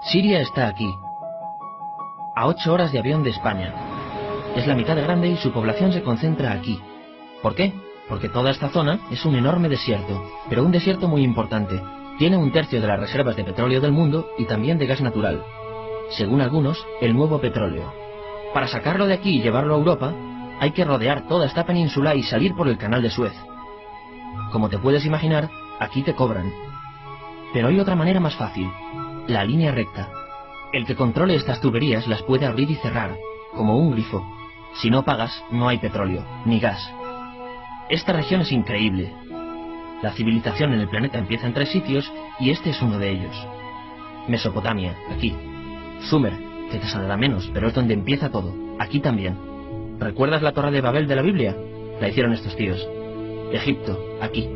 Siria está aquí, a 8 horas de avión de España. Es la mitad de grande y su población se concentra aquí. ¿Por qué? Porque toda esta zona es un enorme desierto, pero un desierto muy importante. Tiene 1/3 de las reservas de petróleo del mundo y también de gas natural. Según algunos, el nuevo petróleo. Para sacarlo de aquí y llevarlo a Europa, hay que rodear toda esta península y salir por el canal de Suez. Como te puedes imaginar, aquí te cobran. Pero hay otra manera más fácil, la línea recta. El que controle estas tuberías las puede abrir y cerrar, como un grifo. Si no pagas, no hay petróleo, ni gas. Esta región es increíble. La civilización en el planeta empieza en 3 sitios y este es uno de ellos. Mesopotamia, aquí. Sumer, que te sonará menos, pero es donde empieza todo, aquí también. ¿Recuerdas la Torre de Babel de la Biblia? La hicieron estos tíos. Egipto, aquí.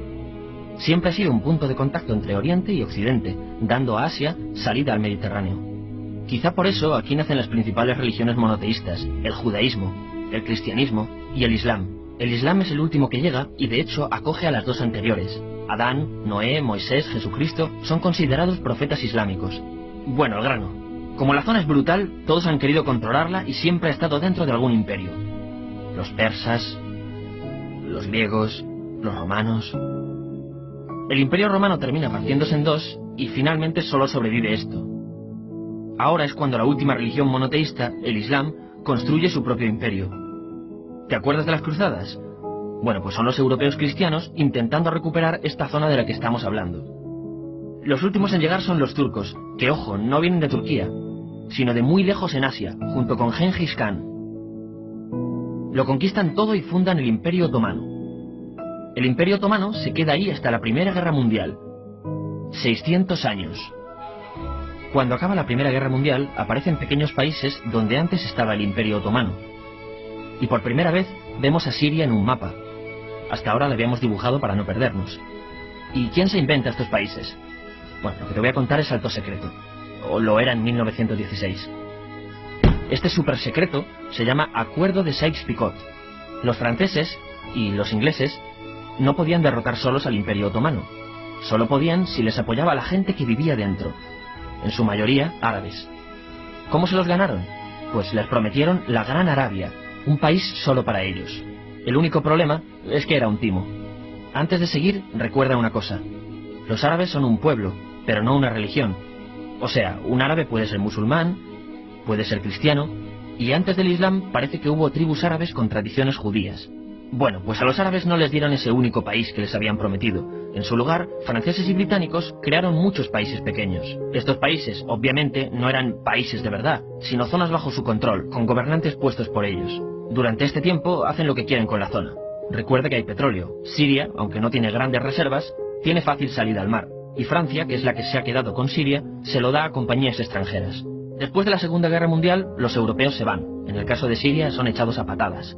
Siempre ha sido un punto de contacto entre Oriente y Occidente, dando a Asia salida al Mediterráneo. Quizá por eso aquí nacen las principales religiones monoteístas, el judaísmo, el cristianismo y el islam. El islam es el último que llega y de hecho acoge a las 2 anteriores. Adán, Noé, Moisés, Jesucristo son considerados profetas islámicos. Bueno, al grano. Como la zona es brutal, todos han querido controlarla y siempre ha estado dentro de algún imperio. Los persas, los griegos, los romanos. El imperio romano termina partiéndose en 2 y finalmente solo sobrevive esto. Ahora es cuando la última religión monoteísta, el islam, construye su propio imperio. ¿Te acuerdas de las cruzadas? Bueno, pues son los europeos cristianos intentando recuperar esta zona de la que estamos hablando. Los últimos en llegar son los turcos, que ojo, no vienen de Turquía, sino de muy lejos en Asia, junto con Gengis Khan. Lo conquistan todo y fundan el Imperio Otomano. El Imperio Otomano se queda ahí hasta la Primera Guerra Mundial. 600 años. Cuando acaba la Primera Guerra Mundial, aparecen pequeños países donde antes estaba el Imperio Otomano. Y por primera vez vemos a Siria en un mapa. Hasta ahora la habíamos dibujado para no perdernos. ¿Y quién se inventa estos países? Bueno, lo que te voy a contar es alto secreto. O lo era en 1916. Este súper secreto se llama Acuerdo de Sykes-Picot. Los franceses y los ingleses no podían derrotar solos al Imperio Otomano. Solo podían si les apoyaba la gente que vivía dentro. En su mayoría árabes. ¿Cómo se los ganaron? Pues les prometieron la Gran Arabia, un país solo para ellos. El único problema es que era un timo. Antes de seguir, recuerda una cosa. Los árabes son un pueblo, pero no una religión. O sea, un árabe puede ser musulmán, puede ser cristiano, y antes del Islam parece que hubo tribus árabes con tradiciones judías. Bueno, pues a los árabes no les dieron ese único país que les habían prometido. En su lugar, franceses y británicos crearon muchos países pequeños. Estos países, obviamente, no eran países de verdad, sino zonas bajo su control, con gobernantes puestos por ellos. Durante este tiempo hacen lo que quieren con la zona. Recuerda que hay petróleo. Siria, aunque no tiene grandes reservas, tiene fácil salida al mar. Y Francia, que es la que se ha quedado con Siria, se lo da a compañías extranjeras. Después de la Segunda Guerra Mundial, los europeos se van. En el caso de Siria, son echados a patadas.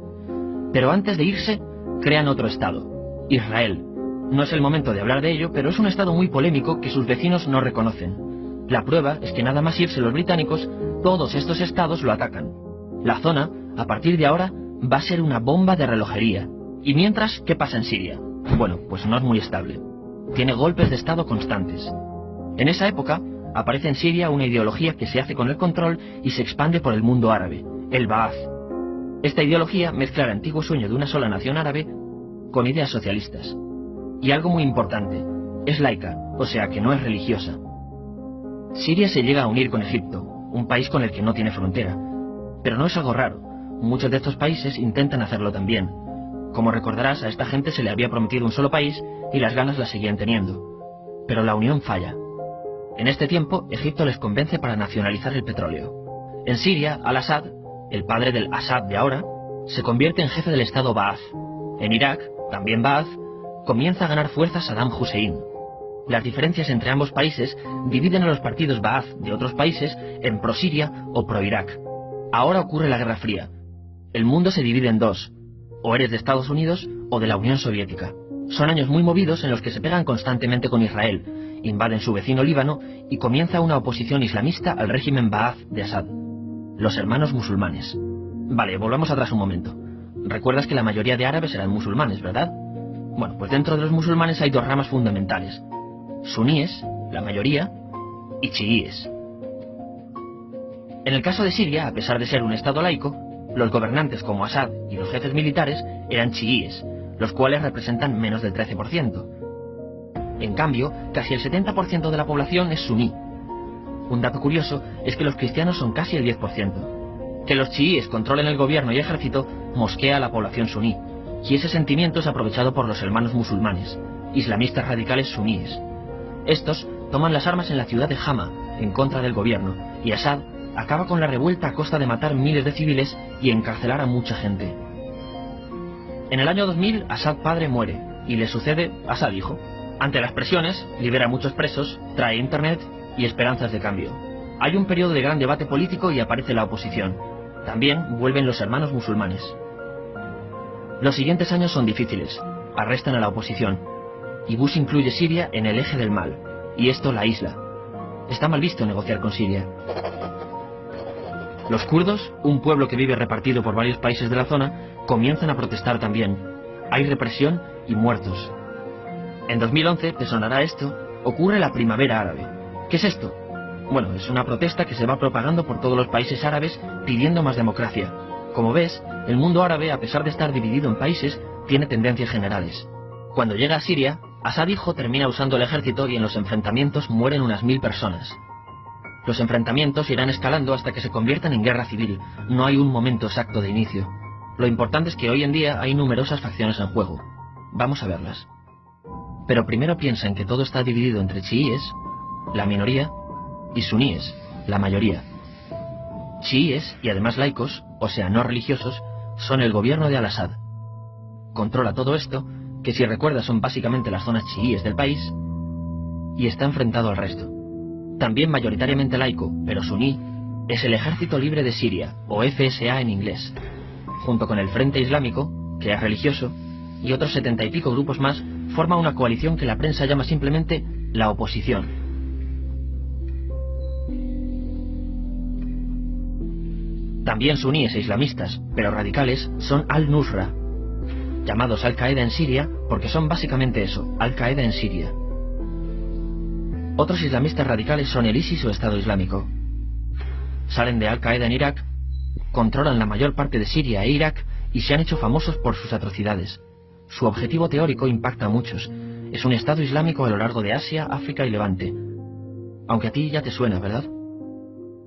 Pero antes de irse, crean otro estado, Israel. No es el momento de hablar de ello, pero es un estado muy polémico que sus vecinos no reconocen. La prueba es que nada más irse los británicos, todos estos estados lo atacan. La zona, a partir de ahora, va a ser una bomba de relojería. Y mientras, ¿qué pasa en Siria? Bueno, pues no es muy estable. Tiene golpes de estado constantes. En esa época, aparece en Siria una ideología que se hace con el control y se expande por el mundo árabe, el Ba'ath. Esta ideología mezcla el antiguo sueño de una sola nación árabe con ideas socialistas. Y algo muy importante, es laica, o sea que no es religiosa. Siria se llega a unir con Egipto, un país con el que no tiene frontera. Pero no es algo raro, muchos de estos países intentan hacerlo también. Como recordarás, a esta gente se le había prometido un solo país y las ganas las seguían teniendo. Pero la unión falla. En este tiempo, Egipto les convence para nacionalizar el petróleo. En Siria, Al-Assad, el padre del Assad de ahora, se convierte en jefe del estado Ba'ath. En Irak, también Ba'ath, comienza a ganar fuerza Saddam Hussein. Las diferencias entre ambos países dividen a los partidos Ba'ath de otros países en pro-Siria o pro-Irak. Ahora ocurre la Guerra Fría. El mundo se divide en dos, o eres de Estados Unidos o de la Unión Soviética. Son años muy movidos en los que se pegan constantemente con Israel, invaden su vecino Líbano y comienza una oposición islamista al régimen Ba'ath de Assad. Los hermanos musulmanes. Vale, volvamos atrás un momento. Recuerdas que la mayoría de árabes eran musulmanes, ¿verdad? Bueno, pues dentro de los musulmanes hay dos ramas fundamentales. Suníes, la mayoría, y chiíes. En el caso de Siria, a pesar de ser un estado laico, los gobernantes como Assad y los jefes militares eran chiíes, los cuales representan menos del 13%. En cambio, casi el 70% de la población es suní. Un dato curioso es que los cristianos son casi el 10%. Que los chiíes controlen el gobierno y ejército mosquea a la población suní, y ese sentimiento es aprovechado por los hermanos musulmanes, islamistas radicales suníes. Estos toman las armas en la ciudad de Hama, en contra del gobierno, y Assad acaba con la revuelta a costa de matar miles de civiles y encarcelar a mucha gente. En el año 2000, Assad padre muere, y le sucede Assad hijo. Ante las presiones, libera a muchos presos, trae internet y esperanzas de cambio. Hay un periodo de gran debate político y aparece la oposición. También vuelven los hermanos musulmanes. Los siguientes años son difíciles. Arrestan a la oposición. Y Bush incluye Siria en el eje del mal, y esto la aísla. Está mal visto negociar con Siria. Los kurdos, un pueblo que vive repartido por varios países de la zona, comienzan a protestar también. Hay represión y muertos. En 2011, te sonará esto, ocurre la Primavera Árabe. ¿Qué es esto? Bueno, es una protesta que se va propagando por todos los países árabes pidiendo más democracia. Como ves, el mundo árabe, a pesar de estar dividido en países, tiene tendencias generales. Cuando llega a Siria, Assad hijo termina usando el ejército y en los enfrentamientos mueren unas 1000 personas. Los enfrentamientos irán escalando hasta que se conviertan en guerra civil. No hay un momento exacto de inicio. Lo importante es que hoy en día hay numerosas facciones en juego. Vamos a verlas. Pero primero piensa en que todo está dividido entre chiíes, la minoría, y suníes, la mayoría. Chiíes, y además laicos, o sea no religiosos, son el gobierno de Al-Assad. Controla todo esto, que si recuerdas son básicamente las zonas chiíes del país, y está enfrentado al resto. También mayoritariamente laico, pero suní, es el Ejército Libre de Siria, o FSA en inglés, junto con el Frente Islámico, que es religioso, y otros 70 y pico grupos más, forma una coalición que la prensa llama simplemente la oposición. También suníes e islamistas, pero radicales, son Al-Nusra, llamados Al-Qaeda en Siria porque son básicamente eso, Al-Qaeda en Siria. Otros islamistas radicales son el ISIS o Estado Islámico. Salen de Al-Qaeda en Irak, controlan la mayor parte de Siria e Irak y se han hecho famosos por sus atrocidades. Su objetivo teórico impacta a muchos. Es un Estado Islámico a lo largo de Asia, África y Levante. Aunque a ti ya te suena, ¿verdad?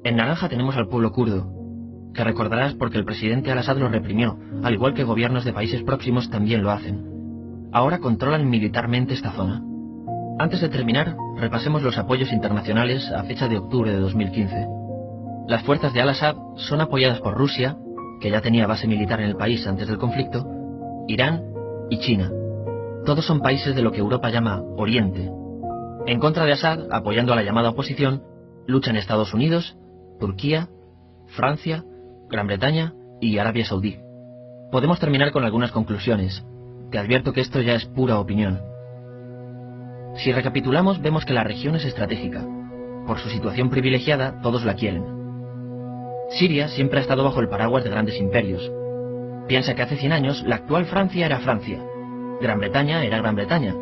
En naranja tenemos al pueblo kurdo, que recordarás porque el presidente Al-Assad lo reprimió, al igual que gobiernos de países próximos también lo hacen. Ahora controlan militarmente esta zona. Antes de terminar, repasemos los apoyos internacionales a fecha de octubre de 2015. Las fuerzas de Al-Assad son apoyadas por Rusia, que ya tenía base militar en el país antes del conflicto, Irán y China. Todos son países de lo que Europa llama Oriente. En contra de Assad, apoyando a la llamada oposición, luchan Estados Unidos, Turquía, Francia, Gran Bretaña y Arabia Saudí. Podemos terminar con algunas conclusiones. Te advierto que esto ya es pura opinión. Si recapitulamos, vemos que la región es estratégica. Por su situación privilegiada, todos la quieren. Siria siempre ha estado bajo el paraguas de grandes imperios. Piensa que hace 100 años la actual Francia era Francia, Gran Bretaña era Gran Bretaña.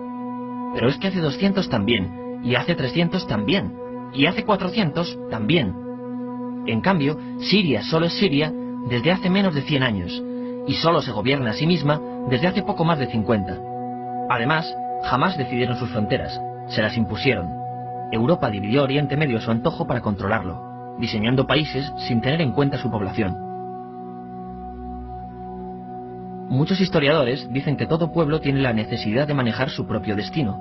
Pero es que hace 200 también, y hace 300 también, y hace 400 también. En cambio, Siria solo es Siria desde hace menos de 100 años, y solo se gobierna a sí misma desde hace poco más de 50. Además, jamás decidieron sus fronteras, se las impusieron. Europa dividió Oriente Medio a su antojo para controlarlo, diseñando países sin tener en cuenta su población. Muchos historiadores dicen que todo pueblo tiene la necesidad de manejar su propio destino,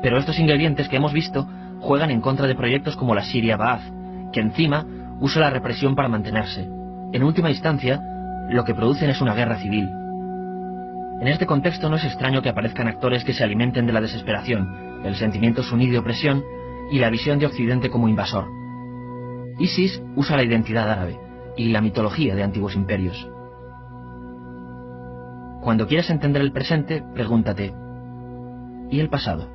pero estos ingredientes que hemos visto juegan en contra de proyectos como la Siria Ba'ath, que encima usa la represión para mantenerse. En última instancia, lo que producen es una guerra civil. En este contexto no es extraño que aparezcan actores que se alimenten de la desesperación, el sentimiento suní de opresión y la visión de Occidente como invasor. ISIS usa la identidad árabe y la mitología de antiguos imperios. Cuando quieras entender el presente, pregúntate, ¿y el pasado?